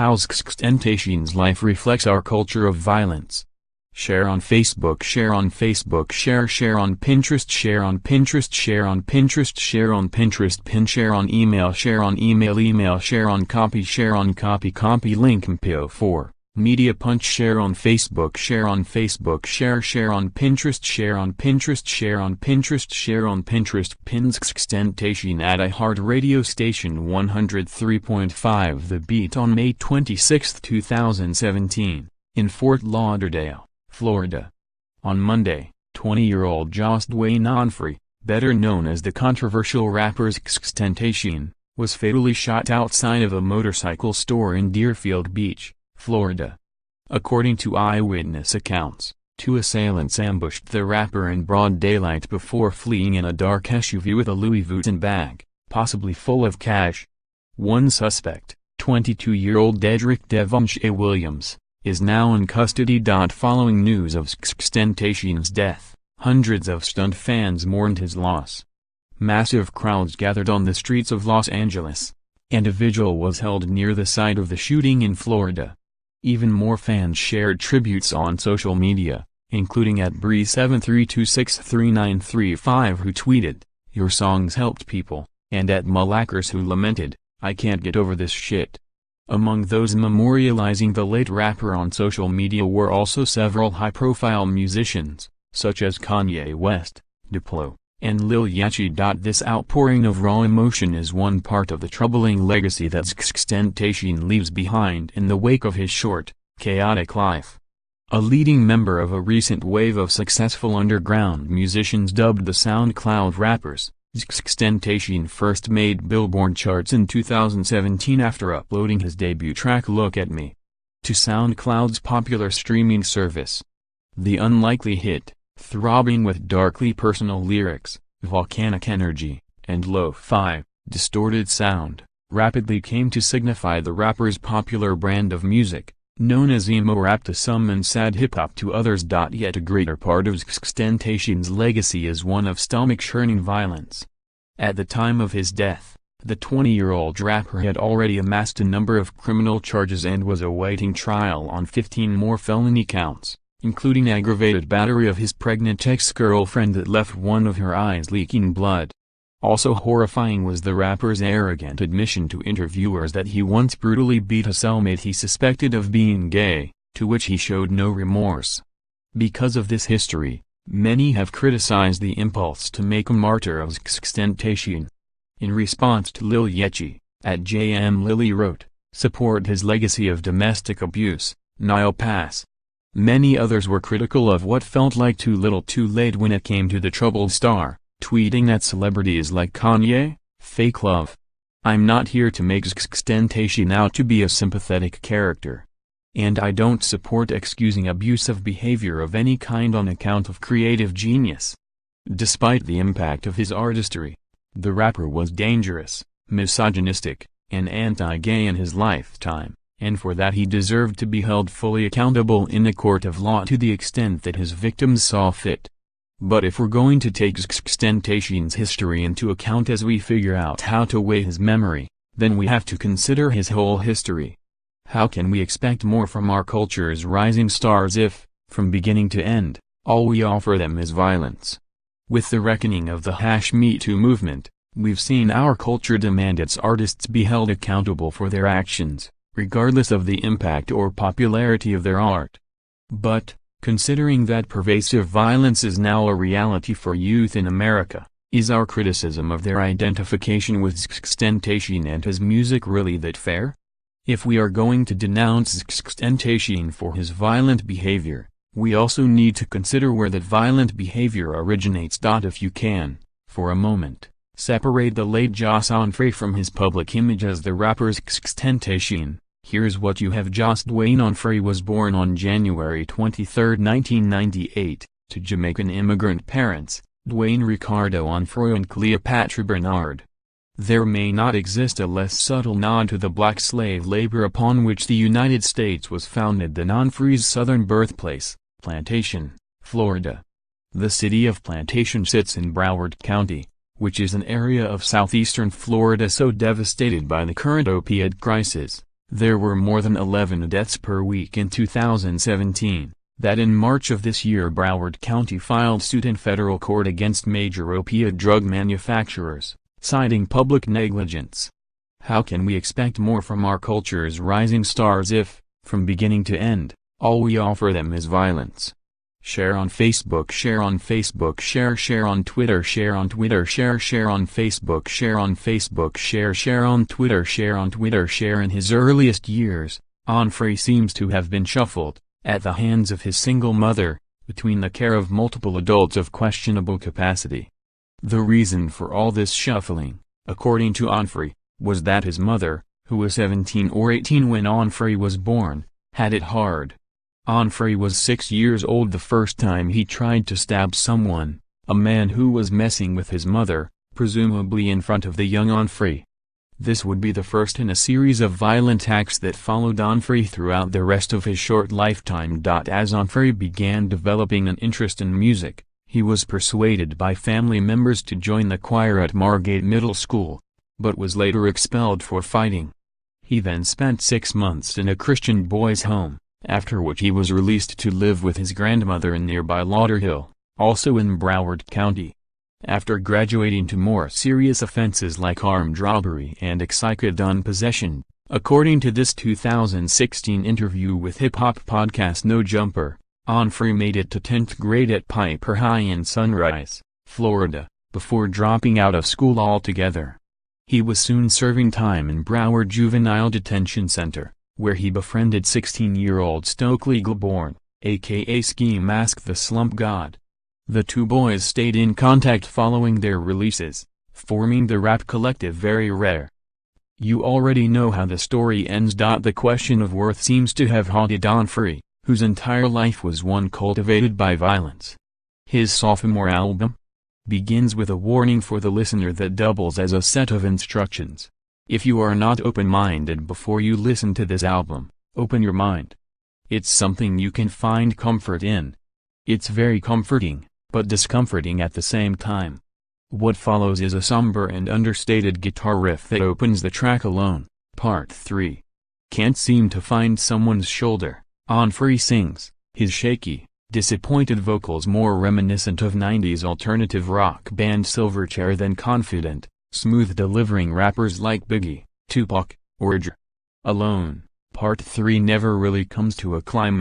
How XXXTentacion's life reflects our culture of violence. Share on Facebook, share on Facebook, share on Pinterest, share on Pinterest, share on Pinterest, share on Pinterest, pin share on email, email share on copy link mpo4 media punch share on Facebook, share on Pinterest, share on Pinterest, share on Pinterest, pins XXXTentacion at iHeart radio station 103.5 The Beat on May 26, 2017, in Fort Lauderdale, Florida. On Monday, 20-year-old Joss Dwayne Onfrey, better known as the controversial rapper XXXTentacion, was fatally shot outside of a motorcycle store in Deerfield Beach, Florida. According to eyewitness accounts, two assailants ambushed the rapper in broad daylight before fleeing in a dark SUV with a Louis Vuitton bag, possibly full of cash. One suspect, 22-year-old Dedrick Devonshea Williams, is now in custody. Following news of XXXTentacion's death, hundreds of stunned fans mourned his loss. Massive crowds gathered on the streets of Los Angeles, and a vigil was held near the site of the shooting in Florida. Even more fans shared tributes on social media, including at Bree73263935 who tweeted, "Your songs helped people," and at Malakers who lamented, "I can't get over this shit." Among those memorializing the late rapper on social media were also several high-profile musicians, such as Kanye West, Diplo, and Lil Yachty. This outpouring of raw emotion is one part of the troubling legacy that XXXTentacion leaves behind in the wake of his short, chaotic life. A leading member of a recent wave of successful underground musicians dubbed the SoundCloud rappers, XXXTentacion first made Billboard charts in 2017 after uploading his debut track Look at Me to SoundCloud's popular streaming service. The unlikely hit, throbbing with darkly personal lyrics, volcanic energy, and lo-fi, distorted sound, rapidly came to signify the rapper's popular brand of music, known as emo rap to some and sad hip-hop to others. Yet a greater part of XXXTentacion's legacy is one of stomach-churning violence. At the time of his death, the 20-year-old rapper had already amassed a number of criminal charges and was awaiting trial on 15 more felony counts, including aggravated battery of his pregnant ex-girlfriend that left one of her eyes leaking blood. Also horrifying was the rapper's arrogant admission to interviewers that he once brutally beat a cellmate he suspected of being gay, to which he showed no remorse. Because of this history, many have criticized the impulse to make a martyr of XXXTentacion. In response to Lil Yachty, at JM Lily wrote, "Support his legacy of domestic abuse, Nile Pass." Many others were critical of what felt like too little too late when it came to the troubled star, tweeting that celebrities like Kanye, fake love. "I'm not here to make XXXTentacion out to be a sympathetic character. And I don't support excusing abusive behavior of any kind on account of creative genius." Despite the impact of his artistry, the rapper was dangerous, misogynistic, and anti-gay in his lifetime, and for that he deserved to be held fully accountable in a court of law to the extent that his victims saw fit. But if we're going to take XXXTentacion's history into account as we figure out how to weigh his memory, then we have to consider his whole history. How can we expect more from our culture's rising stars if, from beginning to end, all we offer them is violence? With the reckoning of the #MeToo movement, we've seen our culture demand its artists be held accountable for their actions, regardless of the impact or popularity of their art. But, considering that pervasive violence is now a reality for youth in America, is our criticism of their identification with XXXTentacion and his music really that fair? If we are going to denounce XXXTentacion for his violent behavior, we also need to consider where that violent behavior originates. If you can, for a moment, separate the late Joss Onfrey from his public image as the rapper's XXXTentacion, here's what you have. Joss Dwayne Onfrey was born on January 23, 1998, to Jamaican immigrant parents, Dwayne Ricardo Onfrey and Cleopatra Bernard. There may not exist a less subtle nod to the black slave labor upon which the United States was founded than Onfrey's southern birthplace, Plantation, Florida. The city of Plantation sits in Broward County, which is an area of southeastern Florida so devastated by the current opioid crisis, There were more than 11 deaths per week in 2017, that in March of this year Broward County filed suit in federal court against major opiate drug manufacturers, citing public negligence. How can we expect more from our culture's rising stars if, from beginning to end, all we offer them is violence? Share on Facebook, share on Facebook, share on Twitter, share on Twitter, share on Facebook, share on Facebook, share on Twitter, share on Twitter, share. In his earliest years, Onfray seems to have been shuffled, at the hands of his single mother, between the care of multiple adults of questionable capacity. The reason for all this shuffling, according to Onfray, was that his mother, who was 17 or 18 when Onfray was born, had it hard. Onfray was 6 years old the first time he tried to stab someone, a man who was messing with his mother, presumably in front of the young Onfray. This would be the first in a series of violent acts that followed Onfray throughout the rest of his short lifetime. As Onfray began developing an interest in music, he was persuaded by family members to join the choir at Margate Middle School, but was later expelled for fighting. He then spent 6 months in a Christian boys' home, after which he was released to live with his grandmother in nearby Lauderhill, also in Broward County. After graduating to more serious offenses like armed robbery and XXXTentacion possession, according to this 2016 interview with hip-hop podcast No Jumper, Onfray made it to 10th grade at Piper High in Sunrise, Florida, before dropping out of school altogether. He was soon serving time in Broward Juvenile Detention Center, where he befriended 16-year-old Stokely Gilborn, aka Ski Mask the Slump God. The two boys stayed in contact following their releases, forming the rap collective Very Rare. You already know how the story ends. The question of worth seems to have haunted Onfray, whose entire life was one cultivated by violence. His sophomore album begins with a warning for the listener that doubles as a set of instructions. If you are not open-minded before you listen to this album, open your mind. It's something you can find comfort in. It's very comforting, but discomforting at the same time. What follows is a somber and understated guitar riff that opens the track Alone, Part 3. Can't seem to find someone's shoulder, Onfray sings, his shaky, disappointed vocals more reminiscent of 90s alternative rock band Silverchair than confident, smooth delivering rappers like Biggie, Tupac, or Dre. Alone, Part 3 never really comes to a climax.